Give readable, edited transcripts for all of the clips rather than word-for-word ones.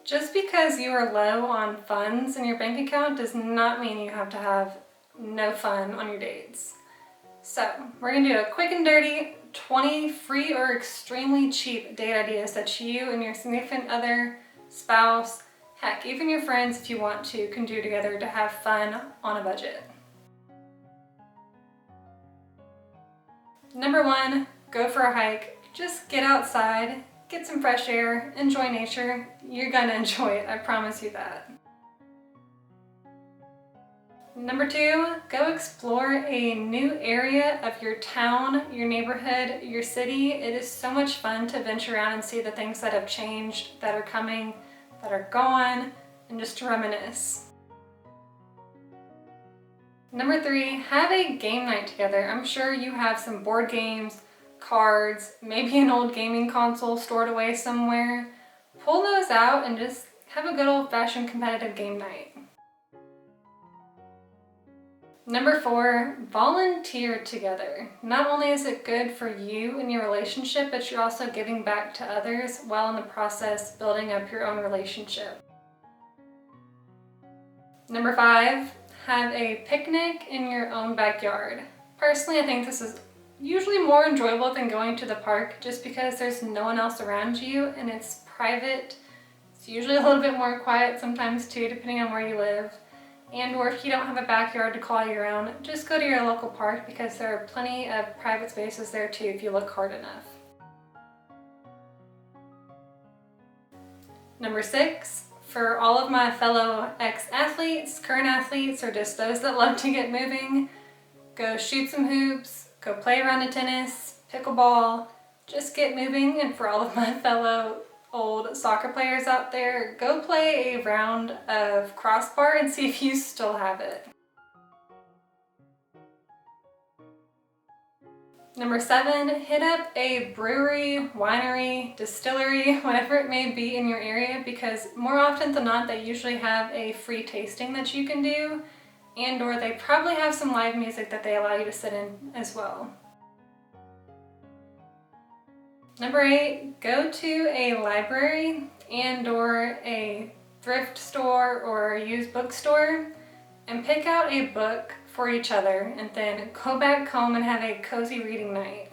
Just because you are low on funds in your bank account does not mean you have to have no fun on your dates. So we're gonna do a quick and dirty 20 free or extremely cheap date ideas that you and your significant other, spouse, heck, even your friends if you want to, can do together to have fun on a budget. Number one, go for a hike. Just get outside, get some fresh air, enjoy nature. You're gonna enjoy it, I promise you that. Number two, go explore a new area of your town, your neighborhood, your city. It is so much fun to venture around and see the things that have changed, that are coming, that are gone, and just to reminisce. Number three, have a game night together. I'm sure you have some board games, cards, maybe an old gaming console stored away somewhere. Pull those out and just have a good old-fashioned competitive game night. Number four, volunteer together. Not only is it good for you and your relationship, but you're also giving back to others while in the process building up your own relationship. Number five, have a picnic in your own backyard. Personally, I think this is usually more enjoyable than going to the park just because there's no one else around you and it's private. It's usually a little bit more quiet sometimes too, depending on where you live. And or if you don't have a backyard to call your own, just go to your local park because there are plenty of private spaces there too if you look hard enough. Number six, for all of my fellow ex-athletes, current athletes, or just those that love to get moving, go shoot some hoops, go play a round of tennis, pickleball, just get moving. And for all of my fellow old soccer players out there, go play a round of crossbar and see if you still have it. Number seven, hit up a brewery, winery, distillery, whatever it may be in your area, because more often than not they usually have a free tasting that you can do, and or they probably have some live music that they allow you to sit in as well. Number eight, go to a library and or a thrift store or a used bookstore and pick out a book for each other and then go back home and have a cozy reading night.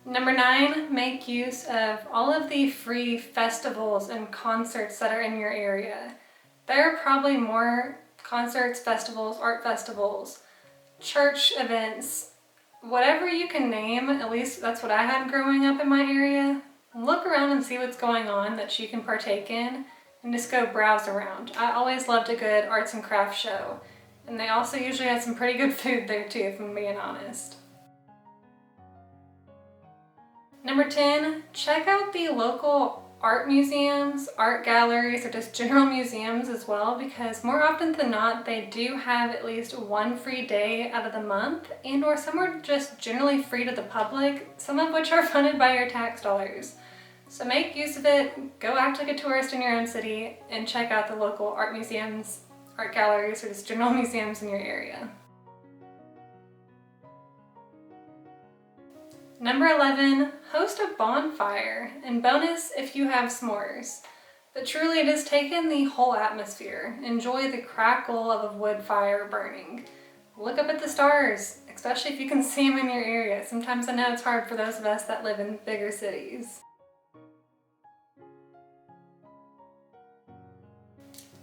Number nine, make use of all of the free festivals and concerts that are in your area. There are probably more concerts, festivals, art festivals, church events, whatever you can name. At least that's what I had growing up in my area. Look around and see what's going on that you can partake in and just go browse around. I always loved a good arts and crafts show, and they also usually had some pretty good food there too, if I'm being honest. Number 10, check out the local art museums, art galleries, or just general museums as well, because more often than not they do have at least one free day out of the month, and or some are just generally free to the public, some of which are funded by your tax dollars. So make use of it, go act like a tourist in your own city, and check out the local art museums, art galleries, or just general museums in your area. Number 11, host a bonfire, and bonus if you have s'mores. But truly it has taken the whole atmosphere. Enjoy the crackle of a wood fire burning. Look up at the stars, especially if you can see them in your area. Sometimes I know it's hard for those of us that live in bigger cities.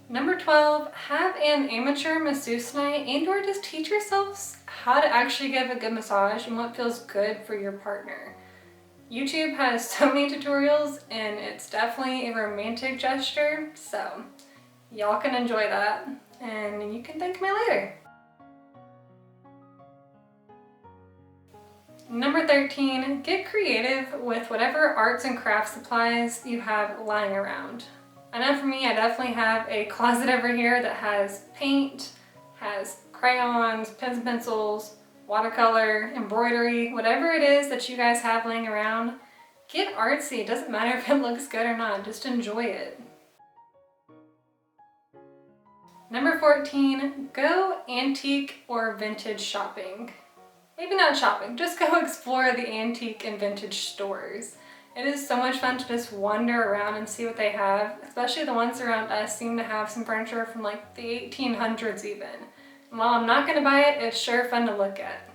Number 12, have an amateur masseuse night and or just teach yourselves how to actually give a good massage and what feels good for your partner. YouTube has so many tutorials and it's definitely a romantic gesture, so y'all can enjoy that and you can thank me later. Number 13, get creative with whatever arts and crafts supplies you have lying around. I know for me, I definitely have a closet over here that has paint, has crayons, pens and pencils, watercolor, embroidery, whatever it is that you guys have laying around. Get artsy. It doesn't matter if it looks good or not, just enjoy it. Number 14, go antique or vintage shopping. Maybe not shopping, just go explore the antique and vintage stores. It is so much fun to just wander around and see what they have, especially the ones around us seem to have some furniture from like the 1800s even. And while I'm not going to buy it, it's sure fun to look at.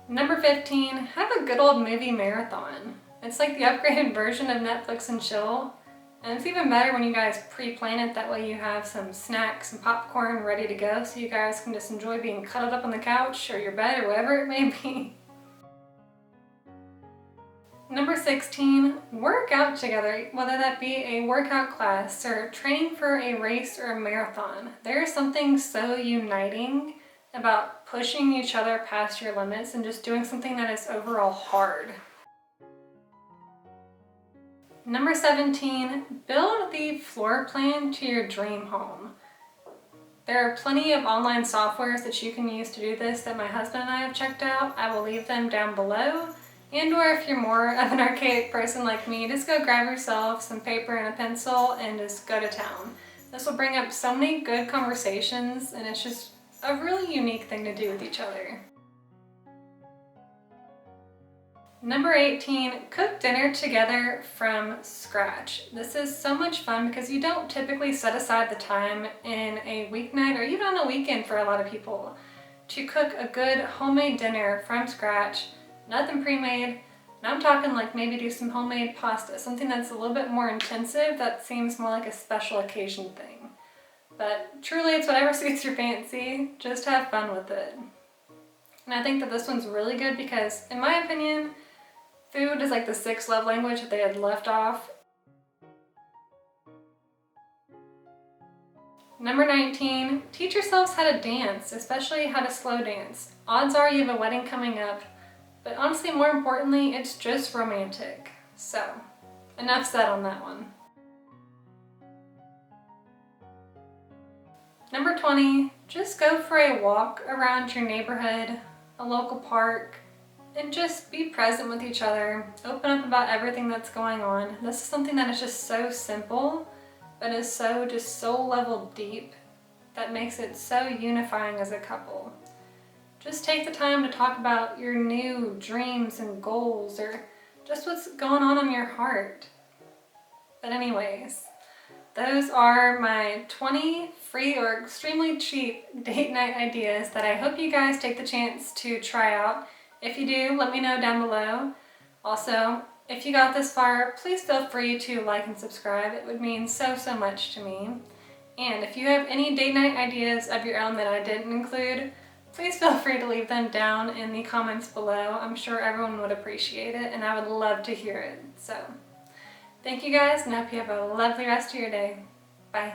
Number 15, have a good old movie marathon. It's like the upgraded version of Netflix and chill. And it's even better when you guys pre-plan it, that way you have some snacks and popcorn ready to go so you guys can just enjoy being cuddled up on the couch or your bed or whatever it may be. Number 16, work out together, whether that be a workout class or training for a race or a marathon. There's something so uniting about pushing each other past your limits and just doing something that is overall hard. Number 17, build the floor plan to your dream home. There are plenty of online softwares that you can use to do this that my husband and I have checked out. I will leave them down below. And or if you're more of an archaic person like me, just go grab yourself some paper and a pencil and just go to town. This will bring up so many good conversations, and it's just a really unique thing to do with each other. Number 18, cook dinner together from scratch. This is so much fun because you don't typically set aside the time in a weeknight or even on a weekend for a lot of people to cook a good homemade dinner from scratch. Nothing pre-made, and I'm talking like maybe do some homemade pasta, something that's a little bit more intensive, that seems more like a special occasion thing. But truly it's whatever suits your fancy, just have fun with it. And I think that this one's really good because, in my opinion, food is like the sixth love language that they had left off. Number 19, teach yourselves how to dance, especially how to slow dance. Odds are you have a wedding coming up, but honestly, more importantly, it's just romantic. So, enough said on that one. Number 20, just go for a walk around your neighborhood, a local park, and just be present with each other. Open up about everything that's going on. This is something that is just so simple, but is so just soul level deep that makes it so unifying as a couple. Just take the time to talk about your new dreams and goals or just what's going on in your heart. But anyways, those are my 20 free or extremely cheap date night ideas that I hope you guys take the chance to try out. If you do, let me know down below. Also, if you got this far, please feel free to like and subscribe. It would mean so much to me. And if you have any date night ideas of your own that I didn't include, please feel free to leave them down in the comments below. I'm sure everyone would appreciate it, and I would love to hear it. So, thank you guys, and I hope you have a lovely rest of your day. Bye.